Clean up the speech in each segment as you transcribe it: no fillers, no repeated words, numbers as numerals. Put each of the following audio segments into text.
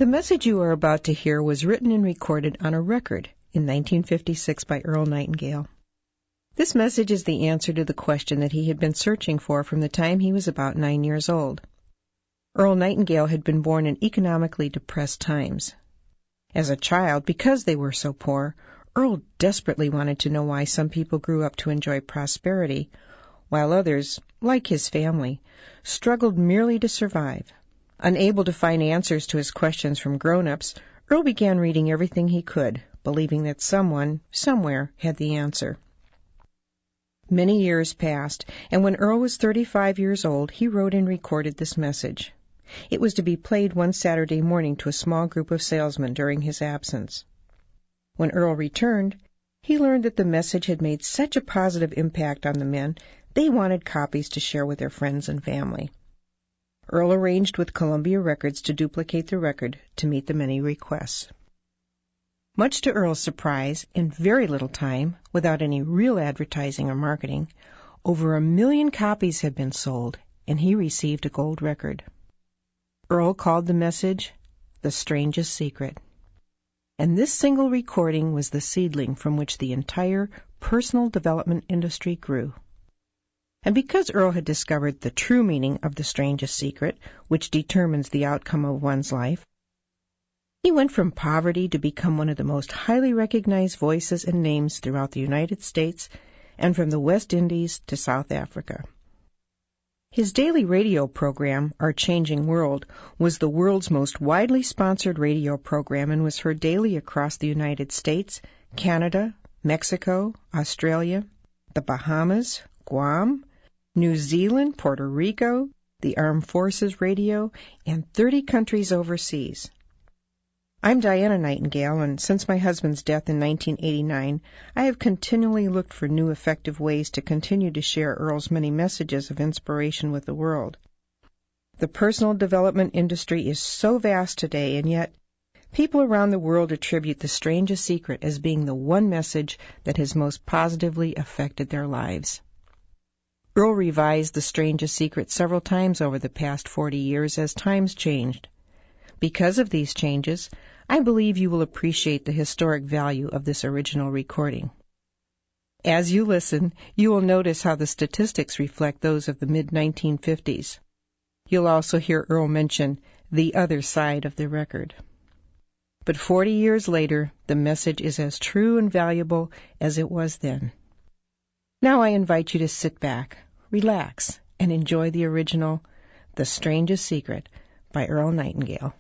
The message you are about to hear was written and recorded on a record in 1956 by Earl Nightingale. This message is the answer to the question that he had been searching for from the time he was about 9 years old. Earl Nightingale had been born in economically depressed times. As a child, because they were so poor, Earl desperately wanted to know why some people grew up to enjoy prosperity, while others, like his family, struggled merely to survive. Unable to find answers to his questions from grown-ups, Earl began reading everything he could, believing that someone, somewhere, had the answer. Many years passed, and when Earl was 35 years old, he wrote and recorded this message. It was to be played one Saturday morning to a small group of salesmen during his absence. When Earl returned, he learned that the message had made such a positive impact on the men, they wanted copies to share with their friends and family. Earl arranged with Columbia Records to duplicate the record to meet the many requests. Much to Earl's surprise, in very little time, without any real advertising or marketing, over 1 million copies had been sold, and he received a gold record. Earl called the message The Strangest Secret. And this single recording was the seedling from which the entire personal development industry grew. And because Earl had discovered the true meaning of the strangest secret, which determines the outcome of one's life, he went from poverty to become one of the most highly recognized voices and names throughout the United States and from the West Indies to South Africa. His daily radio program, Our Changing World, was the world's most widely sponsored radio program and was heard daily across the United States, Canada, Mexico, Australia, the Bahamas, Guam, New Zealand, Puerto Rico, the Armed Forces Radio, and 30 countries overseas. I'm Diana Nightingale, and since my husband's death in 1989, I have continually looked for new effective ways to continue to share Earl's many messages of inspiration with the world. The personal development industry is so vast today, and yet people around the world attribute the strangest secret as being the one message that has most positively affected their lives. Earl revised The Strangest Secret several times over the past 40 years as times changed. Because of these changes, I believe you will appreciate the historic value of this original recording. As you listen, you will notice how the statistics reflect those of the mid-1950s. You'll also hear Earl mention the other side of the record. But 40 years later, the message is as true and valuable as it was then. Now I invite you to sit back, relax, and enjoy the original The Strangest Secret by Earl Nightingale.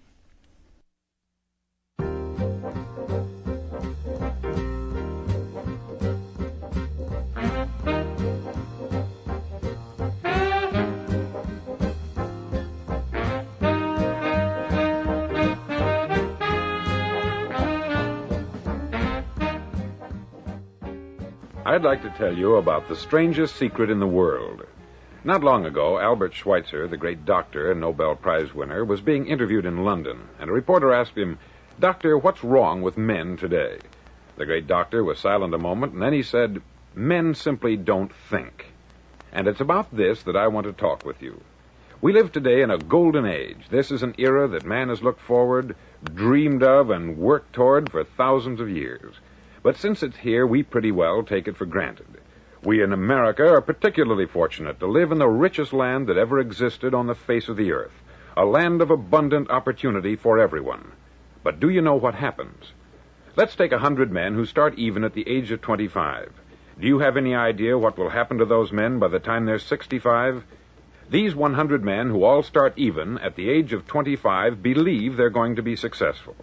I'd like to tell you about the strangest secret in the world. Not long ago, Albert Schweitzer, the great doctor and Nobel Prize winner, was being interviewed in London, and a reporter asked him, "Doctor, what's wrong with men today?" The great doctor was silent a moment, and then he said, "Men simply don't think." And it's about this that I want to talk with you. We live today in a golden age. This is an era that man has looked forward, dreamed of, and worked toward for thousands of years. But since it's here, we pretty well take it for granted. We in America are particularly fortunate to live in the richest land that ever existed on the face of the earth, a land of abundant opportunity for everyone. But do you know what happens? Let's take 100 men who start even at the age of 25. Do you have any idea what will happen to those men by the time they're 65? These 100 men who all start even at the age of 25 believe they're going to be successful.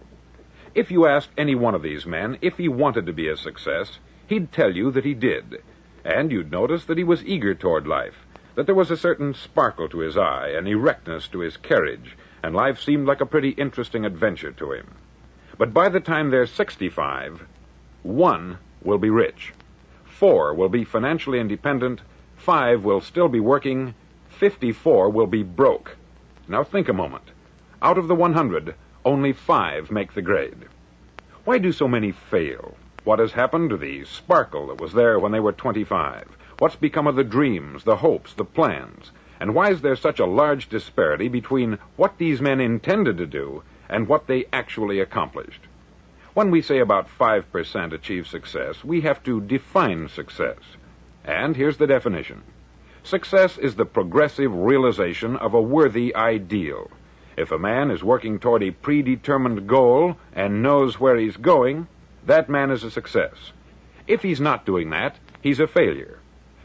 If you asked any one of these men if he wanted to be a success, he'd tell you that he did. And you'd notice that he was eager toward life, that there was a certain sparkle to his eye, an erectness to his carriage, and life seemed like a pretty interesting adventure to him. But by the time they're 65, 1 will be rich, 4 will be financially independent, 5 will still be working, 54 will be broke. Now think a moment. Out of the 100, only 5 make the grade. Why do so many fail? What has happened to the sparkle that was there when they were 25? What's become of the dreams, the hopes, the plans? And why is there such a large disparity between what these men intended to do and what they actually accomplished. When we say about 5% achieve success, we have to define success. And here's the definition. Success is the progressive realization of a worthy ideal. If a man is working toward a predetermined goal and knows where he's going, that man is a success. If he's not doing that, he's a failure.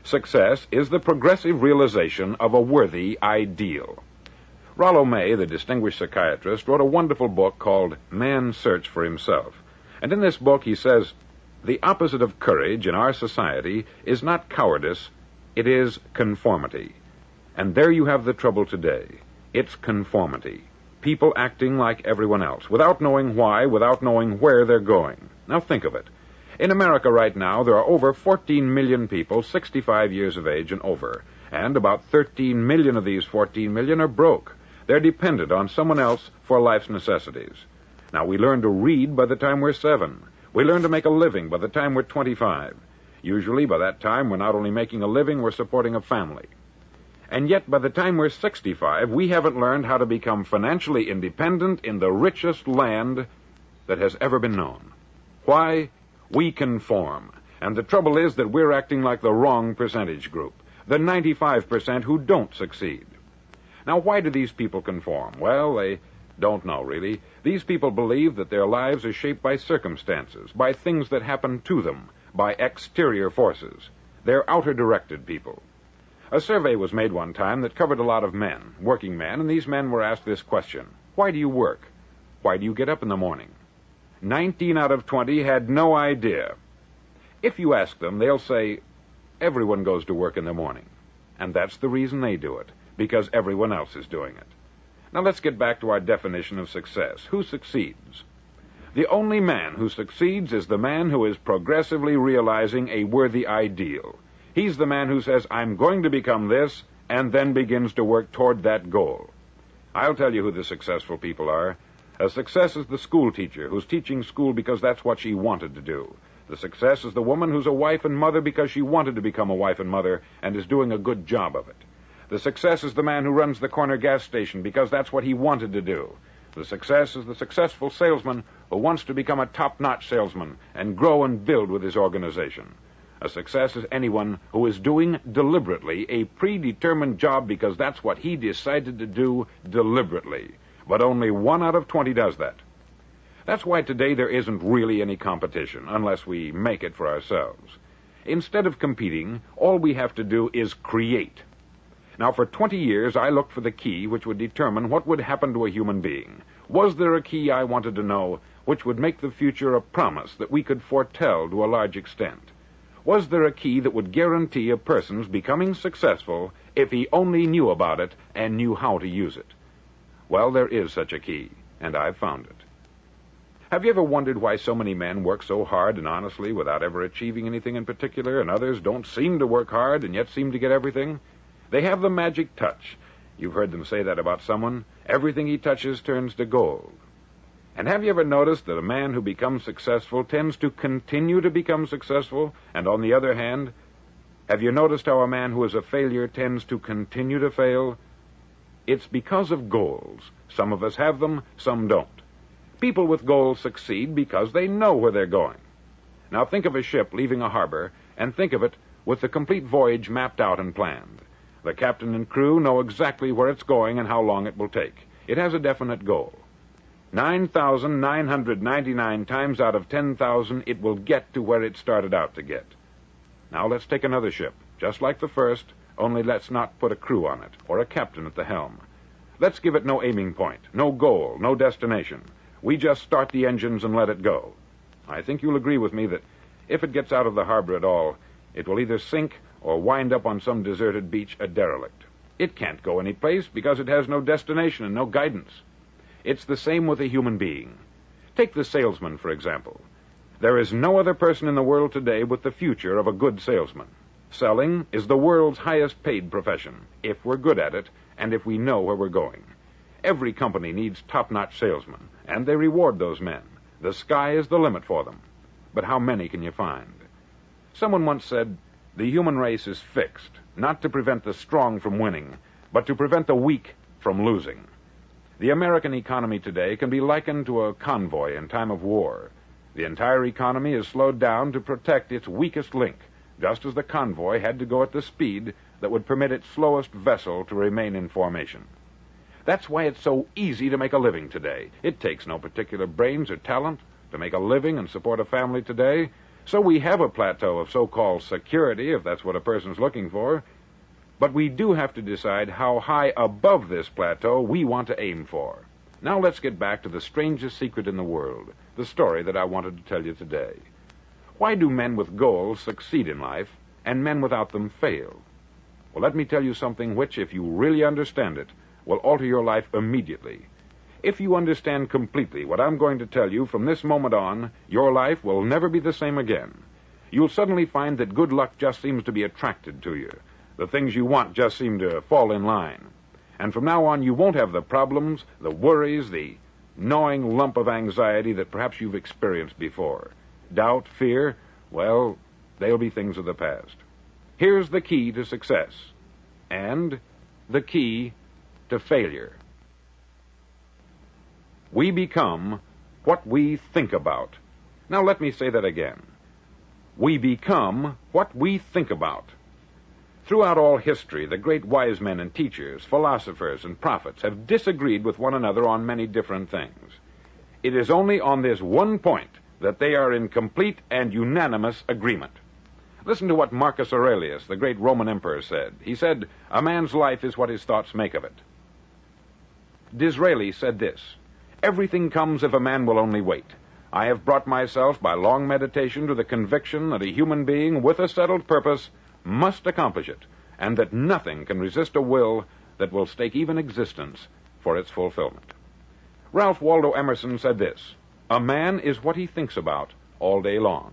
Success is the progressive realization of a worthy ideal. Rollo May, the distinguished psychiatrist, wrote a wonderful book called Man's Search for Himself. And in this book he says, the opposite of courage in our society is not cowardice, it is conformity. And there you have the trouble today. It's conformity. People acting like everyone else, without knowing why, without knowing where they're going. Now think of it. In America right now, there are over 14 million people 65 years of age and over, and about 13 million of these 14 million are broke. They're dependent on someone else for life's necessities. Now, we learn to read by the time we're 7. We learn to make a living by the time we're 25. Usually, by that time, we're not only making a living, we're supporting a family. And yet, by the time we're 65, we haven't learned how to become financially independent in the richest land that has ever been known. Why? We conform. And the trouble is that we're acting like the wrong percentage group, the 95% who don't succeed. Now, why do these people conform? Well, they don't know, really. These people believe that their lives are shaped by circumstances, by things that happen to them, by exterior forces. They're outer-directed people. A survey was made one time that covered a lot of men, working men, and these men were asked this question. Why do you work? Why do you get up in the morning? 19 out of 20 had no idea. If you ask them, they'll say, everyone goes to work in the morning. And that's the reason they do it, because everyone else is doing it. Now let's get back to our definition of success. Who succeeds? The only man who succeeds is the man who is progressively realizing a worthy ideal. He's the man who says, I'm going to become this, and then begins to work toward that goal. I'll tell you who the successful people are. A success is the school teacher who's teaching school because that's what she wanted to do. The success is the woman who's a wife and mother because she wanted to become a wife and mother and is doing a good job of it. The success is the man who runs the corner gas station because that's what he wanted to do. The success is the successful salesman who wants to become a top-notch salesman and grow and build with his organization. A success is anyone who is doing deliberately a predetermined job because that's what he decided to do deliberately. But only 1 out of 20 does that. That's why today there isn't really any competition, unless we make it for ourselves. Instead of competing, all we have to do is create. Now, for 20 years, I looked for the key which would determine what would happen to a human being. Was there a key I wanted to know which would make the future a promise that we could foretell to a large extent? Was there a key that would guarantee a person's becoming successful if he only knew about it and knew how to use it? Well, there is such a key, and I've found it. Have you ever wondered why so many men work so hard and honestly without ever achieving anything in particular, and others don't seem to work hard and yet seem to get everything? They have the magic touch. You've heard them say that about someone. Everything he touches turns to gold. And have you ever noticed that a man who becomes successful tends to continue to become successful? And on the other hand, have you noticed how a man who is a failure tends to continue to fail? It's because of goals. Some of us have them, some don't. People with goals succeed because they know where they're going. Now think of a ship leaving a harbor, and think of it with the complete voyage mapped out and planned. The captain and crew know exactly where it's going and how long it will take. It has a definite goal. 9,999 times out of 10,000, it will get to where it started out to get. Now let's take another ship, just like the first, only let's not put a crew on it, or a captain at the helm. Let's give it no aiming point, no goal, no destination. We just start the engines and let it go. I think you'll agree with me that if it gets out of the harbor at all, it will either sink or wind up on some deserted beach a derelict. It can't go any place because it has no destination and no guidance. It's the same with a human being. Take the salesman, for example. There is no other person in the world today with the future of a good salesman. Selling is the world's highest paid profession, if we're good at it and if we know where we're going. Every company needs top-notch salesmen, and they reward those men. The sky is the limit for them. But how many can you find? Someone once said, the human race is fixed, not to prevent the strong from winning, but to prevent the weak from losing. The American economy today can be likened to a convoy in time of war. The entire economy is slowed down to protect its weakest link, just as the convoy had to go at the speed that would permit its slowest vessel to remain in formation. That's why it's so easy to make a living today. It takes no particular brains or talent to make a living and support a family today. So we have a plateau of so-called security, if that's what a person's looking for. But we do have to decide how high above this plateau we want to aim for. Now let's get back to the strangest secret in the world, the story that I wanted to tell you today. Why do men with goals succeed in life and men without them fail? Well, let me tell you something which, if you really understand it, will alter your life immediately. If you understand completely what I'm going to tell you from this moment on, your life will never be the same again. You'll suddenly find that good luck just seems to be attracted to you. The things you want just seem to fall in line. And from now on, you won't have the problems, the worries, the gnawing lump of anxiety that perhaps you've experienced before. Doubt, fear, well, they'll be things of the past. Here's the key to success, and the key to failure. We become what we think about. Now let me say that again. We become what we think about. Throughout all history, the great wise men and teachers, philosophers and prophets have disagreed with one another on many different things. It is only on this one point that they are in complete and unanimous agreement. Listen to what Marcus Aurelius, the great Roman emperor, said. He said, "A man's life is what his thoughts make of it." Disraeli said this, "Everything comes if a man will only wait. I have brought myself by long meditation to the conviction that a human being with a settled purpose must accomplish it, and that nothing can resist a will that will stake even existence for its fulfillment." Ralph Waldo Emerson said this, "A man is what he thinks about all day long."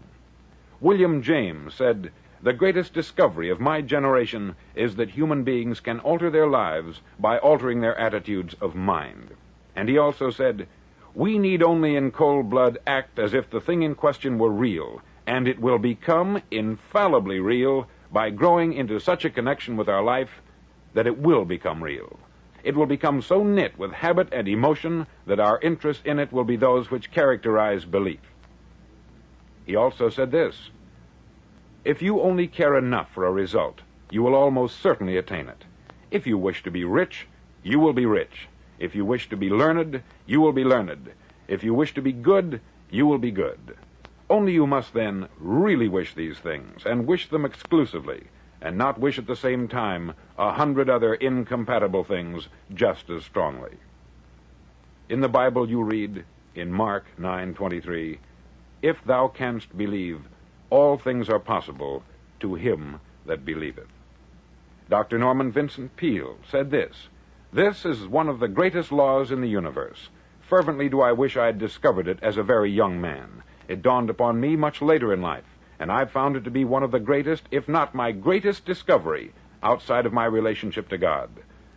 William James said, "The greatest discovery of my generation is that human beings can alter their lives by altering their attitudes of mind." And he also said, "We need only in cold blood act as if the thing in question were real, and it will become infallibly real by growing into such a connection with our life that it will become real. It will become so knit with habit and emotion that our interest in it will be those which characterize belief." He also said this, "If you only care enough for a result, you will almost certainly attain it. If you wish to be rich, you will be rich. If you wish to be learned, you will be learned. If you wish to be good, you will be good. Only you must then really wish these things, and wish them exclusively, and not wish at the same time 100 other incompatible things just as strongly." In the Bible you read, in Mark 9:23, "If thou canst believe, all things are possible to him that believeth." Dr. Norman Vincent Peale said this, "This is one of the greatest laws in the universe. Fervently do I wish I had discovered it as a very young man. It dawned upon me much later in life, and I've found it to be one of the greatest, if not my greatest discovery, outside of my relationship to God.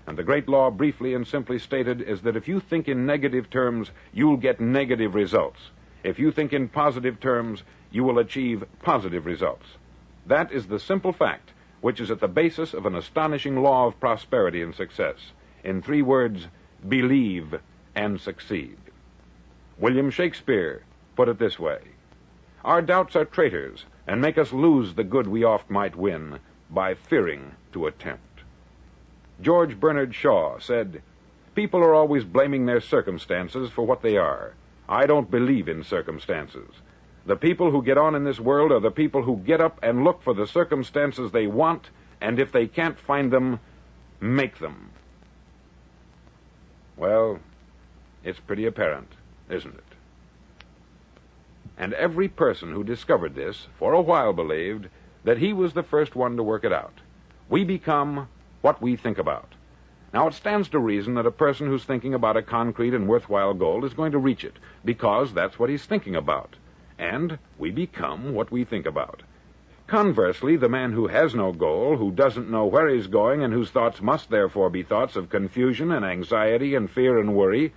And the great law, briefly and simply stated, is that if you think in negative terms, you'll get negative results. If you think in positive terms, you will achieve positive results. That is the simple fact which is at the basis of an astonishing law of prosperity and success. In 3 words, believe and succeed." William Shakespeare put it this way, "Our doubts are traitors, and make us lose the good we oft might win by fearing to attempt." George Bernard Shaw said, "People are always blaming their circumstances for what they are. I don't believe in circumstances. The people who get on in this world are the people who get up and look for the circumstances they want, and if they can't find them, make them." Well, it's pretty apparent, isn't it? And every person who discovered this for a while believed that he was the first one to work it out. We become what we think about. Now, it stands to reason that a person who's thinking about a concrete and worthwhile goal is going to reach it, because that's what he's thinking about. And we become what we think about. Conversely, the man who has no goal, who doesn't know where he's going, and whose thoughts must therefore be thoughts of confusion and anxiety and fear and worry,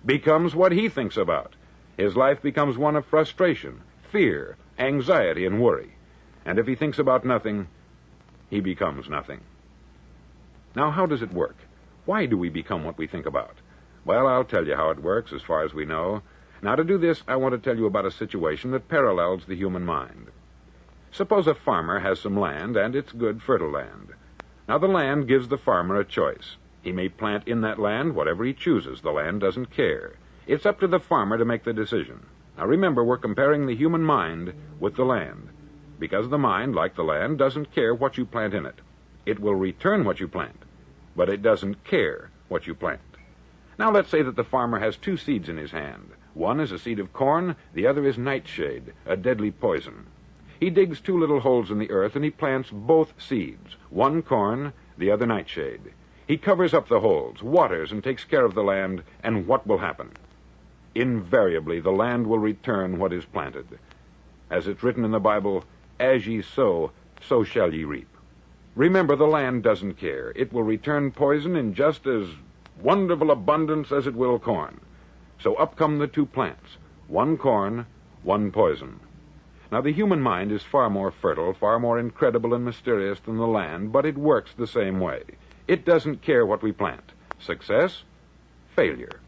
becomes what he thinks about. His life becomes one of frustration, fear, anxiety, and worry. And if he thinks about nothing, he becomes nothing. Now, how does it work? Why do we become what we think about? Well, I'll tell you how it works as far as we know. Now, to do this, I want to tell you about a situation that parallels the human mind. Suppose a farmer has some land, and it's good, fertile land. Now, the land gives the farmer a choice. He may plant in that land whatever he chooses. The land doesn't care. It's up to the farmer to make the decision. Now, remember, we're comparing the human mind with the land, because the mind, like the land, doesn't care what you plant in it. It will return what you plant, but it doesn't care what you plant. Now, let's say that the farmer has two seeds in his hand. One is a seed of corn, the other is nightshade, a deadly poison. He digs two little holes in the earth, and he plants both seeds, one corn, the other nightshade. He covers up the holes, waters, and takes care of the land, and what will happen? Invariably, the land will return what is planted. As it's written in the Bible, as ye sow, so shall ye reap. Remember, the land doesn't care. It will return poison in just as wonderful abundance as it will corn. So up come the two plants, one corn, one poison. Now, the human mind is far more fertile, far more incredible and mysterious than the land, but it works the same way. It doesn't care what we plant. Success, failure.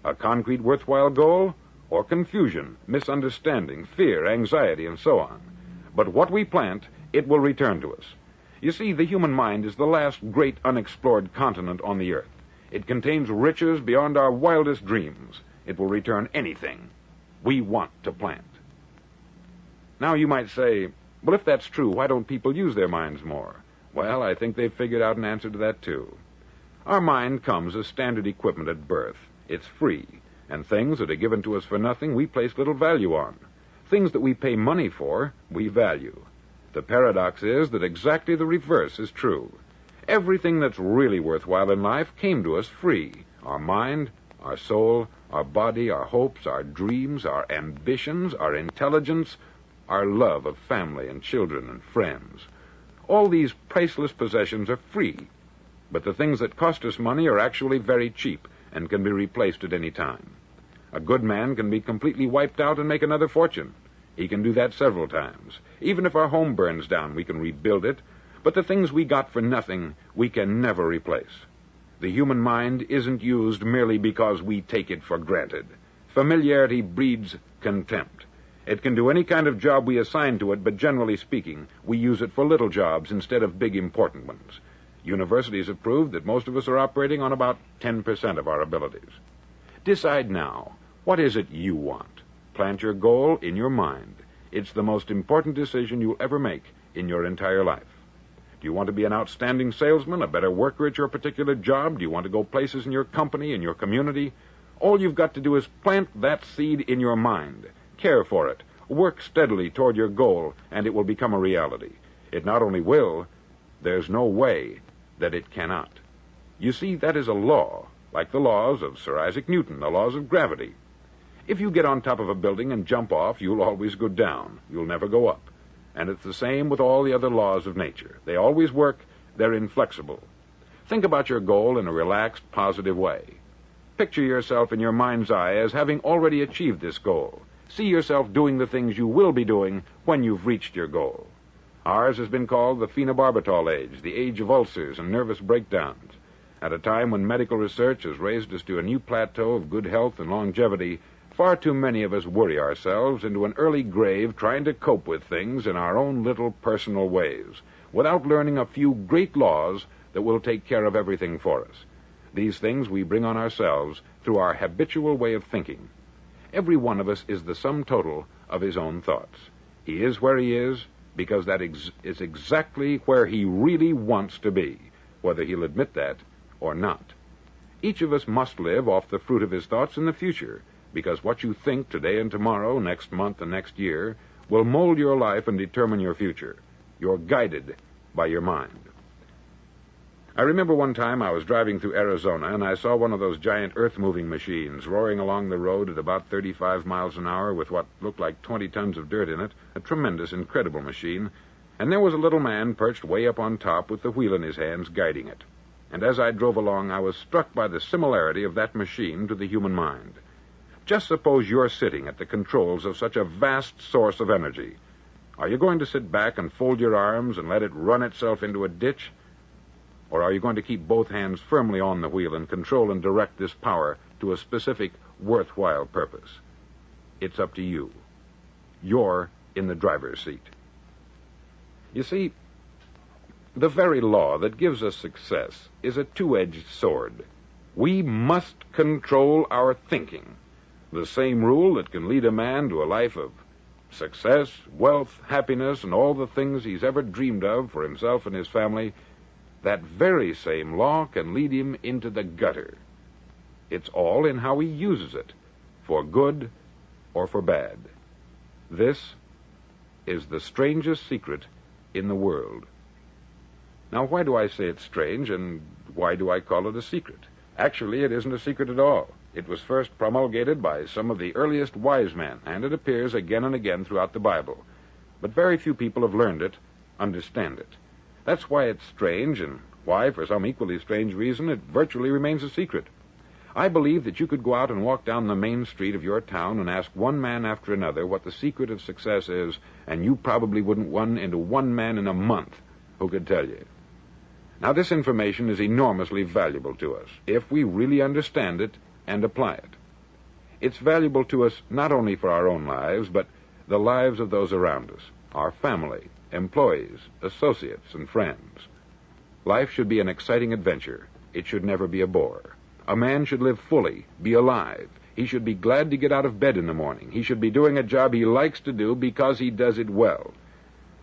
A concrete, worthwhile goal, or confusion, misunderstanding, fear, anxiety, and so on. But what we plant, it will return to us. You see, the human mind is the last great unexplored continent on the earth. It contains riches beyond our wildest dreams. It will return anything we want to plant. Now, you might say, well, if that's true, why don't people use their minds more? Well, I think they've figured out an answer to that, too. Our mind comes as standard equipment at birth. It's free, and things that are given to us for nothing, we place little value on. Things that we pay money for, we value. The paradox is that exactly the reverse is true. Everything that's really worthwhile in life came to us free. Our mind, our soul, our body, our hopes, our dreams, our ambitions, our intelligence, our love of family and children and friends. All these priceless possessions are free, but the things that cost us money are actually very cheap and can be replaced at any time. A good man can be completely wiped out and make another fortune. He can do that several times. Even if our home burns down, we can rebuild it, but the things we got for nothing, we can never replace. The human mind isn't used merely because we take it for granted. Familiarity breeds contempt. It can do any kind of job we assign to it, but generally speaking, we use it for little jobs instead of big, important ones. Universities have proved that most of us are operating on about 10% of our abilities. Decide now, what is it you want? Plant your goal in your mind. It's the most important decision you'll ever make in your entire life. Do you want to be an outstanding salesman, a better worker at your particular job? Do you want to go places in your company, in your community? All you've got to do is plant that seed in your mind. Care for it. Work steadily toward your goal, and it will become a reality. It not only will, there's no way that it cannot. You see, that is a law, like the laws of Sir Isaac Newton, the laws of gravity. If you get on top of a building and jump off, you'll always go down. You'll never go up. And it's the same with all the other laws of nature. They always work. They're inflexible. Think about your goal in a relaxed, positive way. Picture yourself in your mind's eye as having already achieved this goal. See yourself doing the things you will be doing when you've reached your goal. Ours has been called the phenobarbital age, the age of ulcers and nervous breakdowns. At a time when medical research has raised us to a new plateau of good health and longevity, far too many of us worry ourselves into an early grave trying to cope with things in our own little personal ways, without learning a few great laws that will take care of everything for us. These things we bring on ourselves through our habitual way of thinking. Every one of us is the sum total of his own thoughts. He is where he is because that is exactly where he really wants to be, whether he'll admit that or not. Each of us must live off the fruit of his thoughts in the future, because what you think today and tomorrow, next month and next year, will mold your life and determine your future. You're guided by your mind. I remember one time I was driving through Arizona, and I saw one of those giant earth-moving machines roaring along the road at about 35 miles an hour with what looked like 20 tons of dirt in it, a tremendous, incredible machine, and there was a little man perched way up on top with the wheel in his hands guiding it. And as I drove along, I was struck by the similarity of that machine to the human mind. Just suppose you're sitting at the controls of such a vast source of energy. Are you going to sit back and fold your arms and let it run itself into a ditch? Or are you going to keep both hands firmly on the wheel and control and direct this power to a specific, worthwhile purpose. It's up to you. You're in the driver's seat. You see, the very law that gives us success is a two-edged sword. We must control our thinking. The same rule that can lead a man to a life of success, wealth, happiness, and all the things he's ever dreamed of for himself and his family, that very same law can lead him into the gutter. It's all in how he uses it, for good or for bad. This is the strangest secret in the world. Now, why do I say it's strange, and why do I call it a secret? Actually, it isn't a secret at all. It was first promulgated by some of the earliest wise men, and it appears again and again throughout the Bible. But very few people have learned it, understand it. That's why it's strange, and why, for some equally strange reason, it virtually remains a secret. I believe that you could go out and walk down the main street of your town and ask one man after another what the secret of success is, and you probably wouldn't run into one man in a month who could tell you. Now, this information is enormously valuable to us if we really understand it and apply it. It's valuable to us not only for our own lives, but the lives of those around us, our family, employees, associates, and friends. Life should be an exciting adventure. It should never be a bore. A man should live fully, be alive. He should be glad to get out of bed in the morning. He should be doing a job he likes to do because he does it well.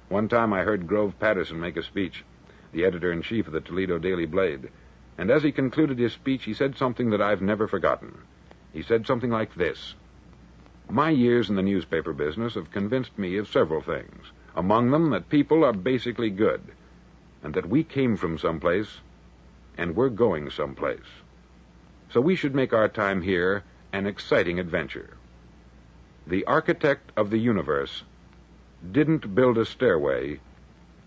One time I heard Grove Patterson make a speech, the editor-in-chief of the Toledo Daily Blade, and as he concluded his speech, he said something that I've never forgotten. He said something like this: "My years in the newspaper business have convinced me of several things, among them that people are basically good, and that we came from someplace, and we're going someplace. So we should make our time here an exciting adventure. The architect of the universe didn't build a stairway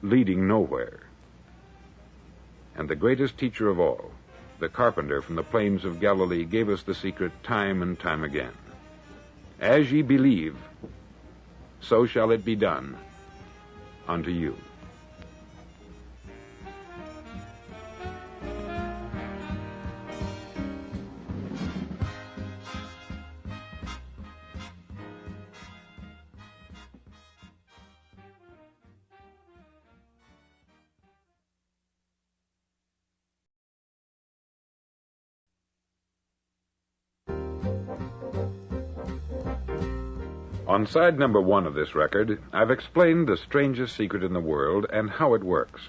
leading nowhere." And the greatest teacher of all, the carpenter from the plains of Galilee, gave us the secret time and time again. As ye believe, so shall it be done unto you. On side number 1 of this record, I've explained the strangest secret in the world and how it works.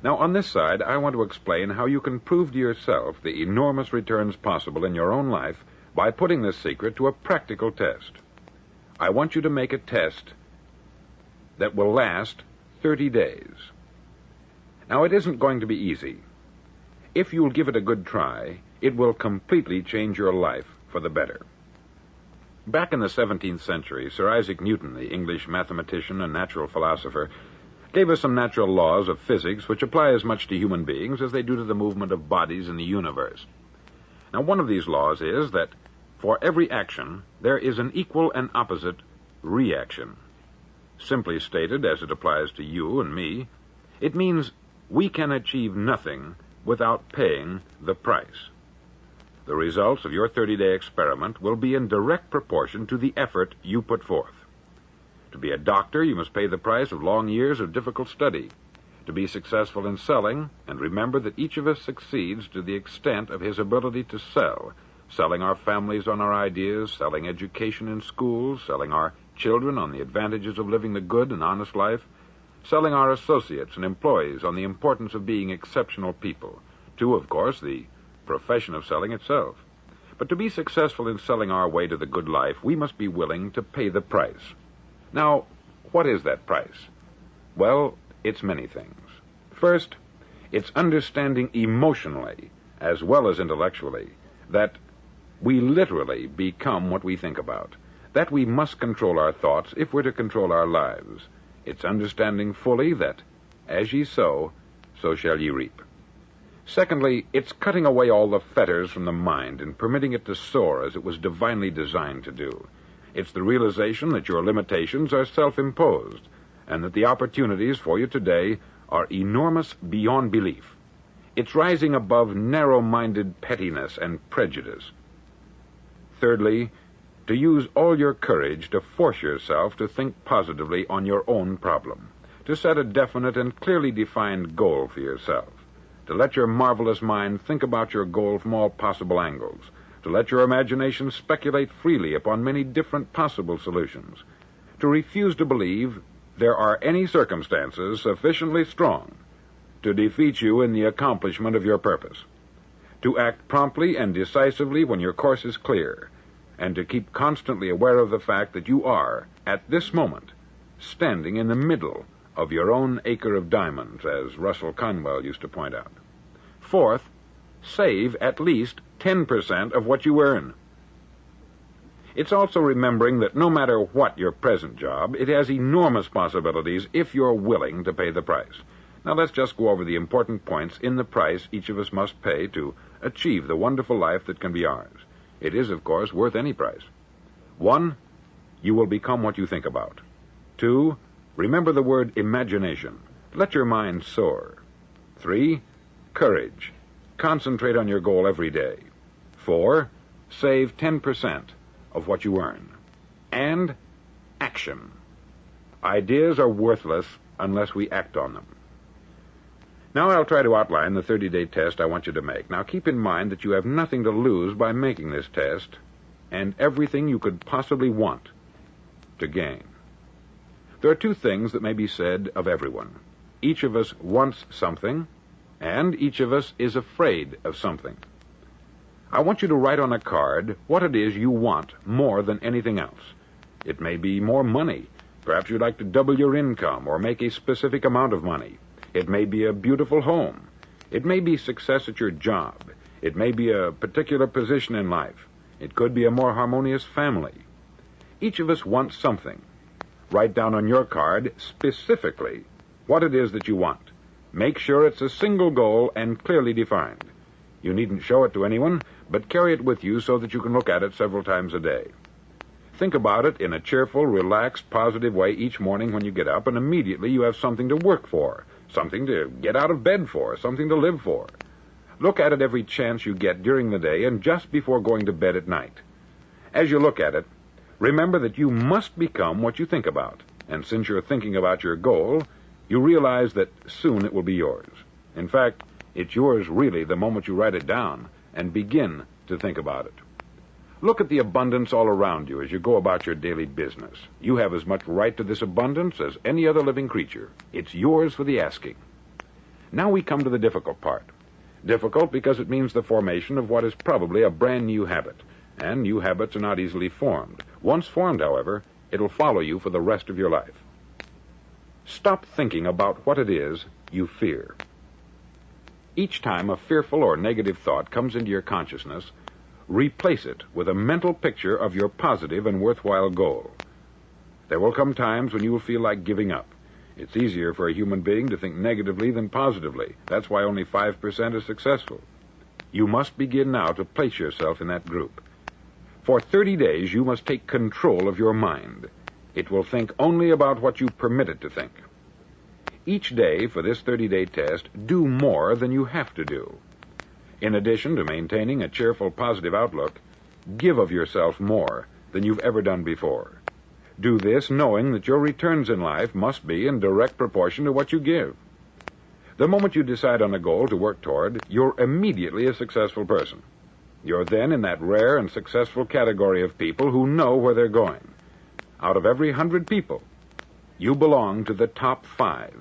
Now, on this side, I want to explain how you can prove to yourself the enormous returns possible in your own life by putting this secret to a practical test. I want you to make a test that will last 30 days. Now, it isn't going to be easy. If you'll give it a good try, it will completely change your life for the better. Back in the 17th century, Sir Isaac Newton, the English mathematician and natural philosopher, gave us some natural laws of physics which apply as much to human beings as they do to the movement of bodies in the universe. Now, one of these laws is that for every action, there is an equal and opposite reaction. Simply stated, as it applies to you and me, it means we can achieve nothing without paying the price. The results of your 30-day experiment will be in direct proportion to the effort you put forth. To be a doctor, you must pay the price of long years of difficult study. To be successful in selling, and remember that each of us succeeds to the extent of his ability to sell, selling our families on our ideas, selling education in schools, selling our children on the advantages of living the good and honest life, selling our associates and employees on the importance of being exceptional people, to, of course, the profession of selling itself. But to be successful in selling our way to the good life, we must be willing to pay the price. Now, what is that price? Well, it's many things. First, it's understanding emotionally, as well as intellectually, that we literally become what we think about, that we must control our thoughts if we're to control our lives. It's understanding fully that, as ye sow, so shall ye reap. Secondly, it's cutting away all the fetters from the mind and permitting it to soar as it was divinely designed to do. It's the realization that your limitations are self-imposed and that the opportunities for you today are enormous beyond belief. It's rising above narrow-minded pettiness and prejudice. Thirdly, to use all your courage to force yourself to think positively on your own problem, to set a definite and clearly defined goal for yourself, to let your marvelous mind think about your goal from all possible angles, to let your imagination speculate freely upon many different possible solutions, to refuse to believe there are any circumstances sufficiently strong to defeat you in the accomplishment of your purpose, to act promptly and decisively when your course is clear, and to keep constantly aware of the fact that you are, at this moment, standing in the middle of your own acre of diamonds, as Russell Conwell used to point out. Fourth, save at least 10% of what you earn. It's also remembering that no matter what your present job, it has enormous possibilities if you're willing to pay the price. Now let's just go over the important points in the price each of us must pay to achieve the wonderful life that can be ours. It is, of course, worth any price. 1, you will become what you think about. 2, remember the word imagination. Let your mind soar. 3, courage. Concentrate on your goal every day. 4, save 10% of what you earn. And action. Ideas are worthless unless we act on them. Now I'll try to outline the 30-day test I want you to make. Now keep in mind that you have nothing to lose by making this test, and everything you could possibly want to gain. There are 2 things that may be said of everyone. Each of us wants something, and each of us is afraid of something. I want you to write on a card what it is you want more than anything else. It may be more money. Perhaps you'd like to double your income or make a specific amount of money. It may be a beautiful home. It may be success at your job. It may be a particular position in life. It could be a more harmonious family. Each of us wants something. Write down on your card specifically what it is that you want. Make sure it's a single goal and clearly defined. You needn't show it to anyone, but carry it with you so that you can look at it several times a day. Think about it in a cheerful, relaxed, positive way each morning when you get up, and immediately you have something to work for, something to get out of bed for, something to live for. Look at it every chance you get during the day and just before going to bed at night. As you look at it, remember that you must become what you think about, and since you're thinking about your goal, you realize that soon it will be yours. In fact, it's yours really the moment you write it down and begin to think about it. Look at the abundance all around you as you go about your daily business. You have as much right to this abundance as any other living creature. It's yours for the asking. Now we come to the difficult part. Difficult because it means the formation of what is probably a brand new habit, and new habits are not easily formed. Once formed, however, it'll follow you for the rest of your life. Stop thinking about what it is you fear. Each time a fearful or negative thought comes into your consciousness, replace it with a mental picture of your positive and worthwhile goal. There will come times when you will feel like giving up. It's easier for a human being to think negatively than positively. That's why only 5% are successful. You must begin now to place yourself in that group. For 30 days, you must take control of your mind. It will think only about what you permit it to think. Each day for this 30-day test, do more than you have to do. In addition to maintaining a cheerful, positive outlook, give of yourself more than you've ever done before. Do this knowing that your returns in life must be in direct proportion to what you give. The moment you decide on a goal to work toward, you're immediately a successful person. You're then in that rare and successful category of people who know where they're going. Out of every 100 people, you belong to the top 5.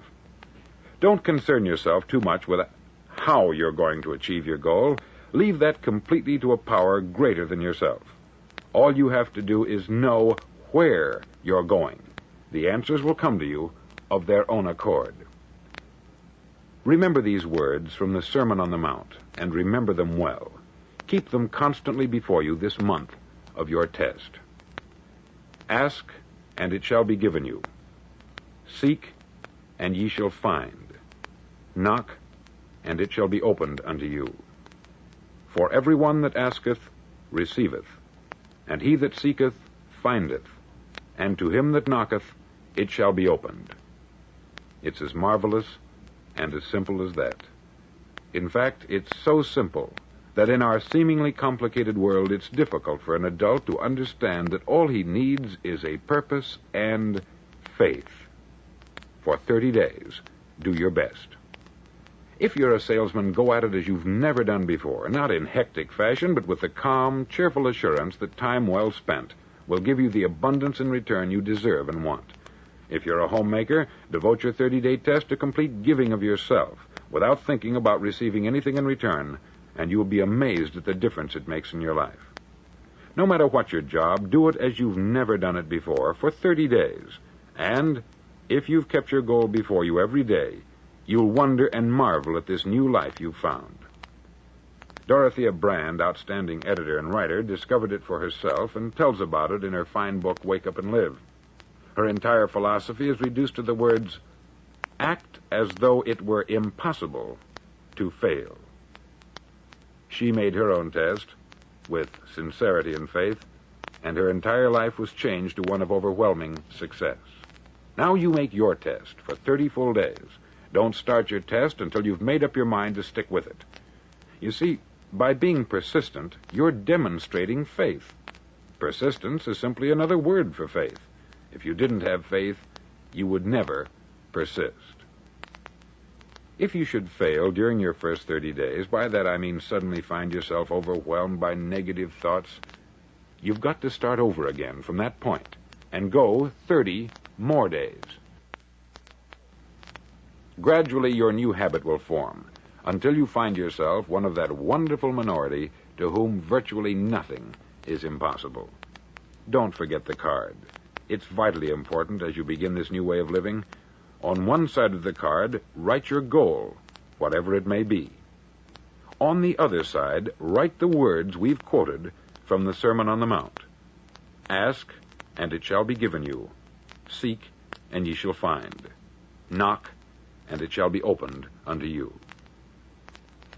Don't concern yourself too much with how you're going to achieve your goal. Leave that completely to a power greater than yourself. All you have to do is know where you're going. The answers will come to you of their own accord. Remember these words from the Sermon on the Mount, and remember them well. Keep them constantly before you this month of your test. Ask, and it shall be given you. Seek, and ye shall find. Knock, and it shall be opened unto you. For every one that asketh receiveth, and he that seeketh findeth, and to him that knocketh it shall be opened. It's as marvelous and as simple as that. In fact, it's so simple that in our seemingly complicated world it's difficult for an adult to understand that all he needs is a purpose and faith. For 30 days, do your best. If you're a salesman, go at it as you've never done before, not in hectic fashion, but with the calm, cheerful assurance that time well spent will give you the abundance in return you deserve and want. If you're a homemaker, devote your 30-day test to complete giving of yourself without thinking about receiving anything in return, and you will be amazed at the difference it makes in your life. No matter what your job, do it as you've never done it before for 30 days. And if you've kept your goal before you every day, you'll wonder and marvel at this new life you've found. Dorothea Brand, outstanding editor and writer, discovered it for herself and tells about it in her fine book, Wake Up and Live. Her entire philosophy is reduced to the words, act as though it were impossible to fail. She made her own test with sincerity and faith, and her entire life was changed to one of overwhelming success. Now you make your test for 30 full days. Don't start your test until you've made up your mind to stick with it. You see, by being persistent, you're demonstrating faith. Persistence is simply another word for faith. If you didn't have faith, you would never persist. If you should fail during your first 30 days, by that I mean suddenly find yourself overwhelmed by negative thoughts, you've got to start over again from that point and go 30 more days. Gradually, your new habit will form until you find yourself one of that wonderful minority to whom virtually nothing is impossible. Don't forget the card. It's vitally important as you begin this new way of living. On one side of the card, write your goal, whatever it may be. On the other side, write the words we've quoted from the Sermon on the Mount. Ask, and it shall be given you. Seek, and ye shall find. Knock, and it shall be opened unto you.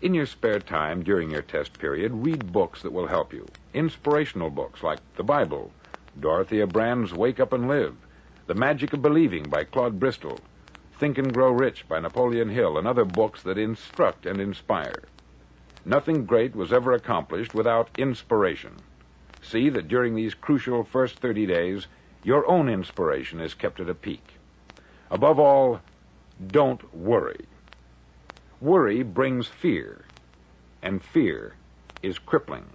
In your spare time during your test period, read books that will help you. Inspirational books like the Bible, Dorothea Brand's Wake Up and Live, The Magic of Believing by Claude Bristol, Think and Grow Rich by Napoleon Hill, and other books that instruct and inspire. Nothing great was ever accomplished without inspiration. See that during these crucial first 30 days, your own inspiration is kept at a peak. Above all, don't worry. Worry brings fear, and fear is crippling.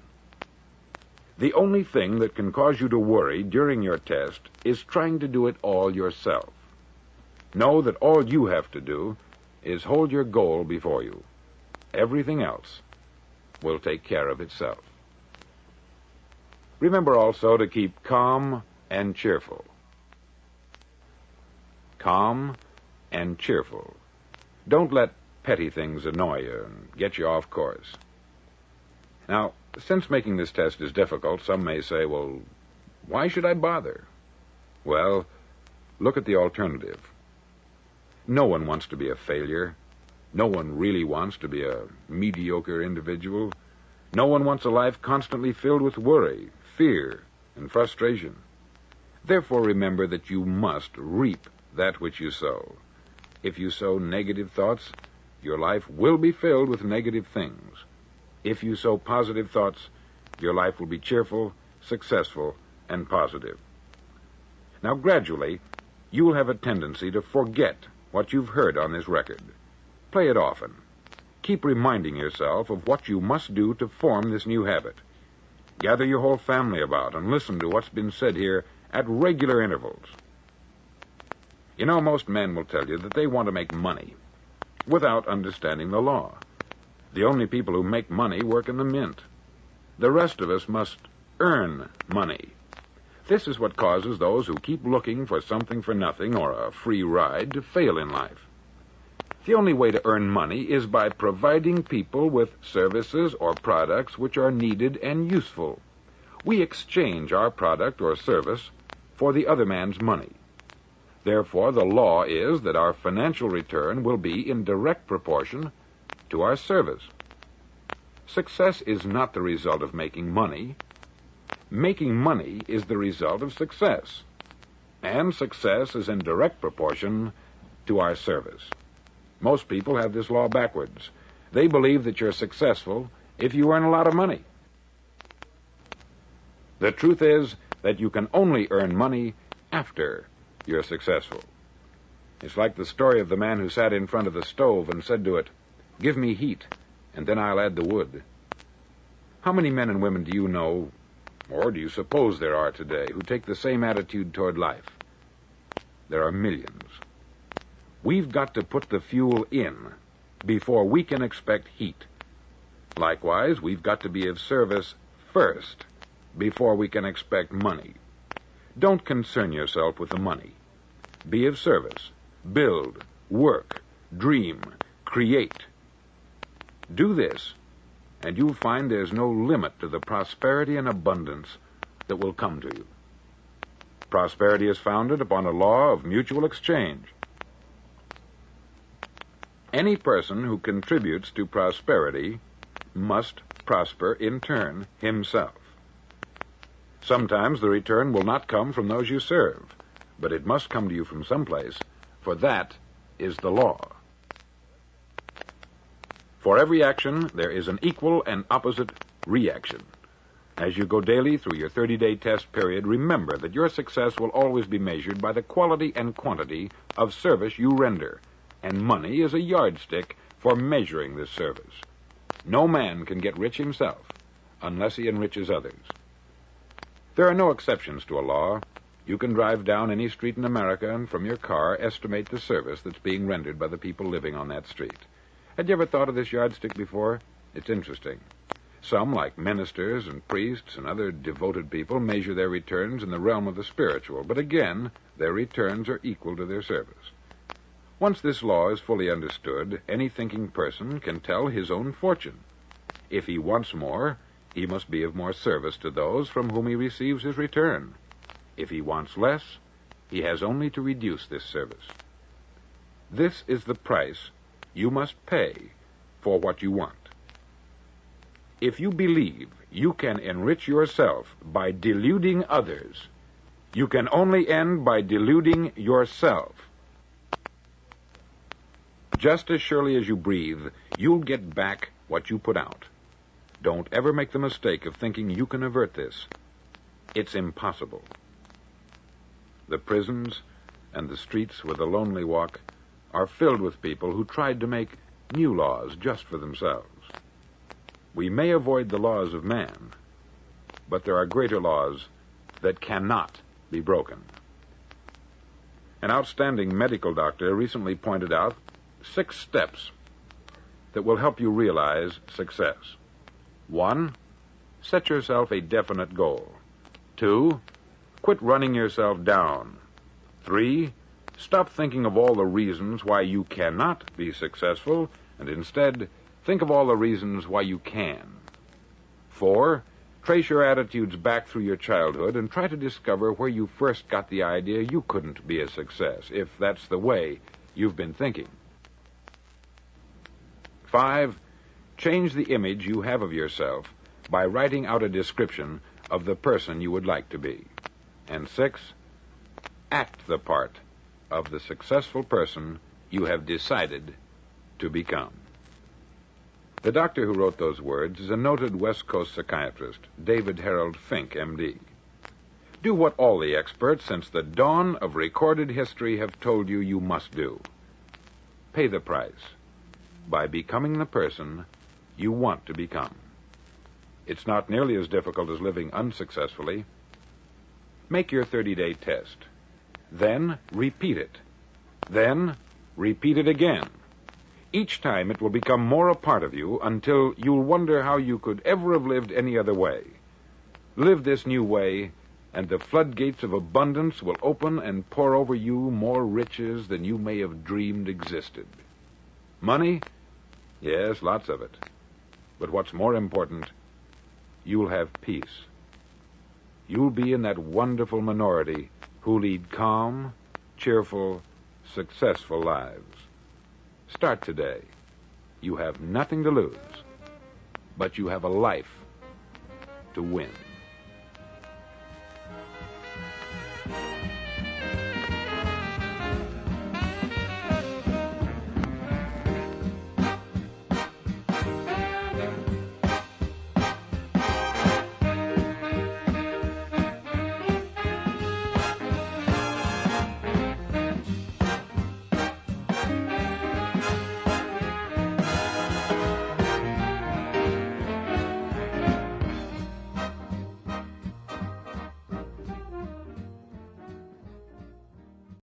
The only thing that can cause you to worry during your test is trying to do it all yourself. Know that all you have to do is hold your goal before you. Everything else will take care of itself. Remember also to keep calm and cheerful. Calm and cheerful. Don't let petty things annoy you and get you off course. Now, since making this test is difficult, some may say, well, why should I bother? Well, look at the alternative. No one wants to be a failure. No one really wants to be a mediocre individual. No one wants a life constantly filled with worry, fear, and frustration. Therefore, remember that you must reap that which you sow. If you sow negative thoughts, your life will be filled with negative things. If you sow positive thoughts, your life will be cheerful, successful, and positive. Now, gradually, you will have a tendency to forget what you've heard on this record. Play it often. Keep reminding yourself of what you must do to form this new habit. Gather your whole family about and listen to what's been said here at regular intervals. You know, most men will tell you that they want to make money without understanding the law. The only people who make money work in the mint. The rest of us must earn money. This is what causes those who keep looking for something for nothing or a free ride to fail in life. The only way to earn money is by providing people with services or products which are needed and useful. We exchange our product or service for the other man's money. Therefore, the law is that our financial return will be in direct proportion to our service. Success is not the result of making money. Making money is the result of success. And success is in direct proportion to our service. Most people have this law backwards. They believe that you're successful if you earn a lot of money. The truth is that you can only earn money after you're successful. It's like the story of the man who sat in front of the stove and said to it, "Give me heat, and then I'll add the wood." How many men and women do you know, or do you suppose there are today, who take the same attitude toward life? There are millions. We've got to put the fuel in before we can expect heat. Likewise, we've got to be of service first before we can expect money. Don't concern yourself with the money. Be of service. Build, work, dream, create. Do this, and you'll find there's no limit to the prosperity and abundance that will come to you. Prosperity is founded upon a law of mutual exchange. Any person who contributes to prosperity must prosper in turn himself. Sometimes the return will not come from those you serve, but it must come to you from someplace, for that is the law. For every action, there is an equal and opposite reaction. As you go daily through your 30-day test period, remember that your success will always be measured by the quality and quantity of service you render, and money is a yardstick for measuring this service. No man can get rich himself unless he enriches others. There are no exceptions to a law. You can drive down any street in America and from your car estimate the service that's being rendered by the people living on that street. Had you ever thought of this yardstick before? It's interesting. Some, like ministers and priests and other devoted people, measure their returns in the realm of the spiritual, but again, their returns are equal to their service. Once this law is fully understood, any thinking person can tell his own fortune. If he wants more, he must be of more service to those from whom he receives his return. If he wants less, he has only to reduce this service. This is the price you must pay for what you want. If you believe you can enrich yourself by deluding others, you can only end by deluding yourself. Just as surely as you breathe, you'll get back what you put out. Don't ever make the mistake of thinking you can avert this. It's impossible. The prisons and the streets where the lonely walk are filled with people who tried to make new laws just for themselves. We may avoid the laws of man, but there are greater laws that cannot be broken. An outstanding medical doctor recently pointed out 6 steps that will help you realize success. 1, set yourself a definite goal. 2, quit running yourself down. 3, stop thinking of all the reasons why you cannot be successful, and instead think of all the reasons why you can. 4, trace your attitudes back through your childhood and try to discover where you first got the idea you couldn't be a success, if that's the way you've been thinking. 5, change the image you have of yourself by writing out a description of the person you would like to be. And 6, act the part of the successful person you have decided to become. The doctor who wrote those words is a noted West Coast psychiatrist, David Harold Fink, M.D. Do what all the experts since the dawn of recorded history have told you you must do. Pay the price by becoming the person you want to become. It's not nearly as difficult as living unsuccessfully. Make your 30-day test. Then repeat it. Then repeat it again. Each time it will become more a part of you until you'll wonder how you could ever have lived any other way. Live this new way, and the floodgates of abundance will open and pour over you more riches than you may have dreamed existed. Money? Yes, lots of it. But what's more important, you'll have peace. You'll be in that wonderful minority who lead calm, cheerful, successful lives. Start today. You have nothing to lose, but you have a life to win.